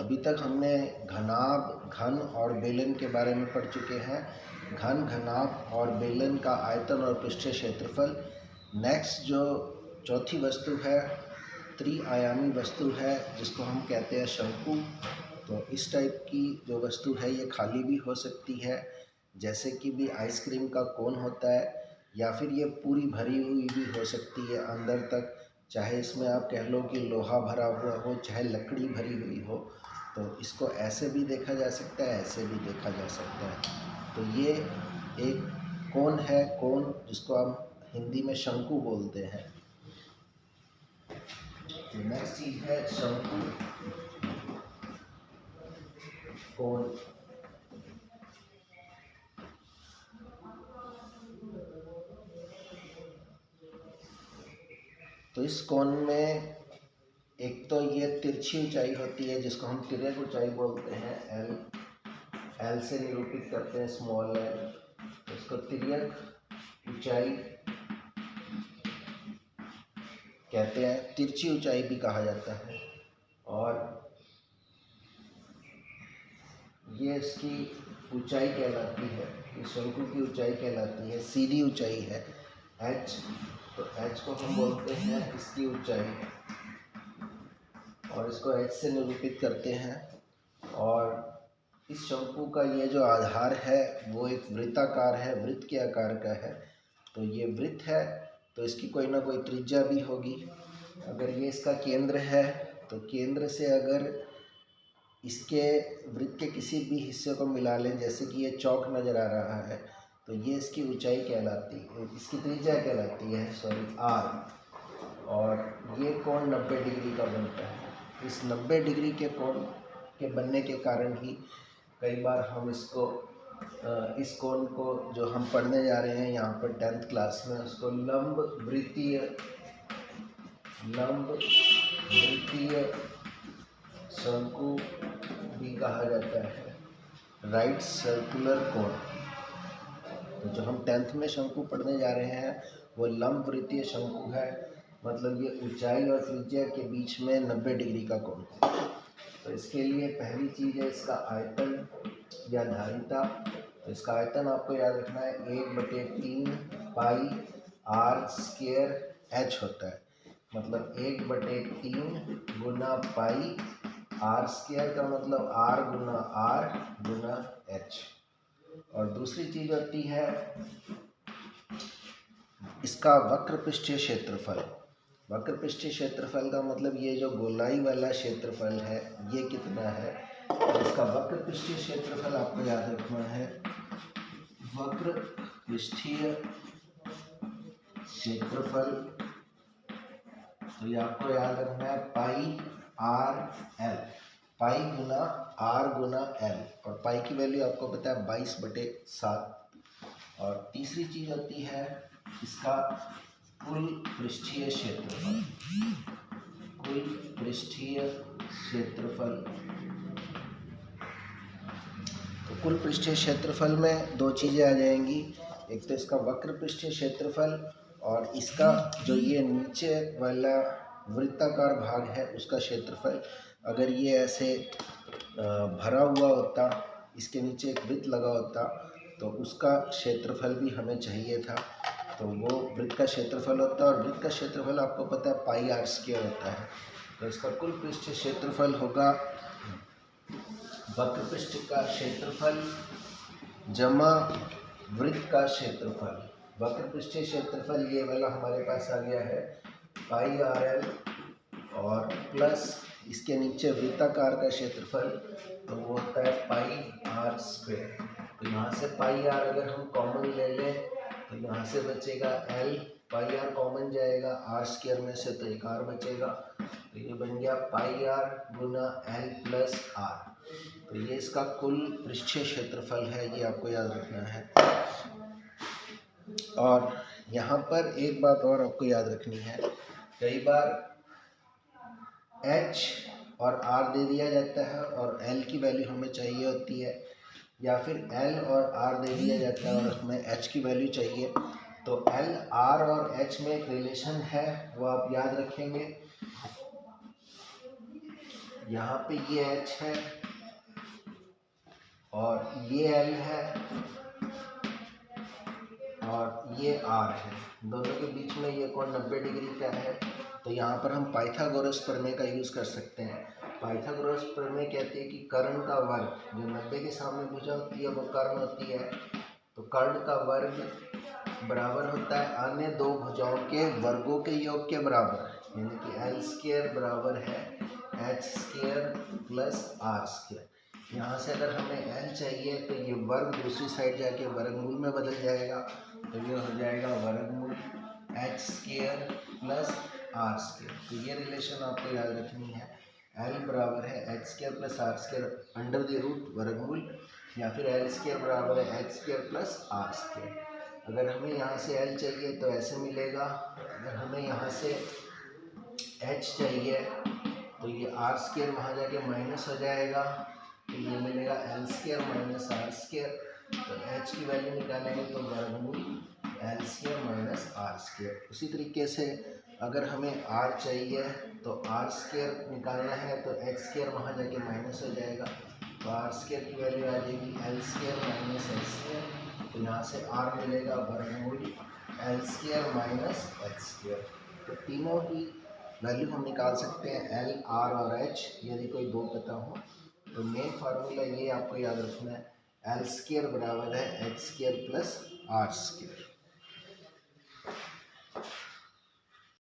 अभी तक हमने घनाभ, घन और बेलन के बारे में पढ़ चुके हैं। घन, घनाभ और बेलन का आयतन और पृष्ठीय क्षेत्रफल। नेक्स्ट जो चौथी वस्तु है, त्रिआयामी वस्तु है जिसको हम कहते हैं शंकु। तो इस टाइप की जो वस्तु है ये खाली भी हो सकती है, जैसे कि भी आइसक्रीम का कोन होता है, या फिर ये पूरी भरी हुई भी हो सकती है अंदर तक। चाहे इसमें आप कह लो कि लोहा भरा हुआ हो, चाहे लकड़ी भरी हुई हो। तो इसको ऐसे भी देखा जा सकता है, ऐसे भी देखा जा सकता है। तो ये एक कोन है, कोन जिसको हम हिंदी में शंकु बोलते हैं। नेक्स्ट चीज है शंकु, कोन। तो इस कोन में एक तो ये तिरछी ऊंचाई होती है जिसको हम तिर्यक ऊंचाई बोलते हैं, एल से निरूपित करते हैं, स्मॉल एल। तो इसको तिर्यक ऊंचाई कहते हैं, तिरछी ऊंचाई भी कहा जाता है। और ये इसकी ऊंचाई कहलाती है, इस शंकु की ऊंचाई कहलाती है, सीधी ऊंचाई है h। तो h को हम बोलते हैं इसकी ऊंचाई, और इसको h से निरूपित करते हैं। और इस शंकु का ये जो आधार है वो एक वृत्ताकार है, वृत्त के आकार का है। तो ये वृत्त है तो इसकी कोई ना कोई त्रिज्या भी होगी। अगर ये इसका केंद्र है तो केंद्र से अगर इसके वृत्त के किसी भी हिस्से को मिला लें, जैसे कि ये चौक नज़र आ रहा है, तो ये इसकी ऊंचाई कहलाती है, इसकी त्रिज्या कहलाती है, r। और ये कोण 90 डिग्री का बनता है। इस 90 डिग्री के कोण के बनने के कारण ही कई बार हम इसको इस कोण को जो हम पढ़ने जा रहे हैं यहाँ पर 10th क्लास में, उसको लंब वृत्तीय शंकु भी कहा जाता है, राइट सर्कुलर कोण। तो जो हम 10th में शंकु पढ़ने जा रहे हैं वो लंब वृत्तीय शंकु है, मतलब ये ऊंचाई और त्रिज्या के बीच में 90 डिग्री का कोण। तो इसके लिए पहली चीज़ है इसका आयतन या धारिता। तो इसका आयतन आपको याद रखना है 1/3 पाई r स्क्वायर h होता है, मतलब 1/3 गुना पाई r स्क्वायर का मतलब r गुना r गुना h। और दूसरी चीज होती है इसका वक्र पृष्ठीय क्षेत्रफल। वक्र पृष्ठीय क्षेत्रफल का मतलब ये जो गोलाई वाला क्षेत्रफल है ये कितना है। तो इसका वक्र पृष्ठीय क्षेत्रफल आपको याद रखना है, वक्र पृष्ठीय क्षेत्रफल। तो ये आपको याद रखना है पाई r l, पाई गुना r गुना l, और पाई की वैल्यू आपको पता है 22/7। और तीसरी चीज होती है इसका कुल पृष्ठीय क्षेत्रफल, कुल पृष्ठीय क्षेत्रफल। तो कुल पृष्ठीय क्षेत्रफल में दो चीज़ें आ जाएंगी, एक तो इसका वक्र पृष्ठीय क्षेत्रफल और इसका जो ये नीचे वाला वृत्ताकार भाग है उसका क्षेत्रफल। अगर ये ऐसे भरा हुआ होता, इसके नीचे एक वृत्त लगा होता, तो उसका क्षेत्रफल भी हमें चाहिए था। तो वो वृत्त का क्षेत्रफल होता है, और वृत्त का क्षेत्रफल आपको पता है पाई r स्क्वायर होता है। तो इसका कुल पृष्ठीय क्षेत्रफल होगा वक्र पृष्ठ का क्षेत्रफल जमा वृत्त का क्षेत्रफल। वक्र पृष्ठीय क्षेत्रफल ये वाला हमारे पास आ गया है पाई r l, और प्लस इसके नीचे वृत्ताकार का क्षेत्रफल, तो वो होता है पाई r स्क्वायर। तो यहाँ से पाई r अगर हम कॉमन ले लें तो यहाँ से बचेगा l, पाई r कॉमन जाएगा r स्क्वायर में से तो एक r बचेगा। तो ये बन गया पाई r गुना l प्लस r। तो ये इसका कुल पृष्ठीय क्षेत्रफल है, ये आपको याद रखना है। और यहाँ पर एक बात और आपको याद रखनी है, कई बार h और r दे दिया जाता है और l की वैल्यू हमें चाहिए होती है, या फिर l और r दे दिया जाता है और हमें h की वैल्यू चाहिए। तो l, r और h में एक रिलेशन है, वो आप याद रखेंगे। यहाँ पे ये h है और ये L है और ये R है, दोनों के बीच में ये कोण 90 डिग्री का है। तो यहाँ पर हम पाइथागोरस प्रमेय का यूज़ कर सकते हैं। पाइथागोरस प्रमेय कहती है कि कर्ण का वर्ग, जो 90 के सामने भुजा होती है वो कर्ण होती है, तो कर्ण का वर्ग बराबर होता है अन्य दो भुजाओं के वर्गों के योग के बराबर, यानी कि L स्क्वायर बराबर है H square plus R square. यहाँ से अगर हमें L चाहिए तो ये वर्ग दूसरी साइड जाके वर्गमूल में बदल जाएगा, तो ये हो जाएगा वर्गमूल H square plus R square. तो ये रिलेशन आपको याद रखनी है, L बराबर है H square plus R square under the root वर्गमूल, या फिर L स्क्वायर बराबर है H square plus R square. अगर हमें यहाँ से L चाहिए तो ऐसे मिलेगा, अगर हमें यहाँ से H चाहिए तो ये R स्क्वायर वहाँ जाके माइनस हो जाएगा, तो ये मिलेगा L square minus R square. तो H की वैल्यू निकालेंगे तो वर्गमूल L square minus R square. उसी तरीके से अगर हमें R चाहिए तो R स्क्वायर निकालना है तो H स्क्वायर वहाँ जाके माइनस हो जाएगा, तो R स्क्वायर की वैल्यू आ जाएगी L square minus H square. तो यहाँ से R मिलेगा वर्गमूल L square minus H square. तो तीनों ही वैल्यू हम निकाल सकते हैं L, R और H, यदि कोई दो पता हो। तो मेन फार्मूला ये आपको याद रखना है, L स्क्वायर बराबर है H square plus R square.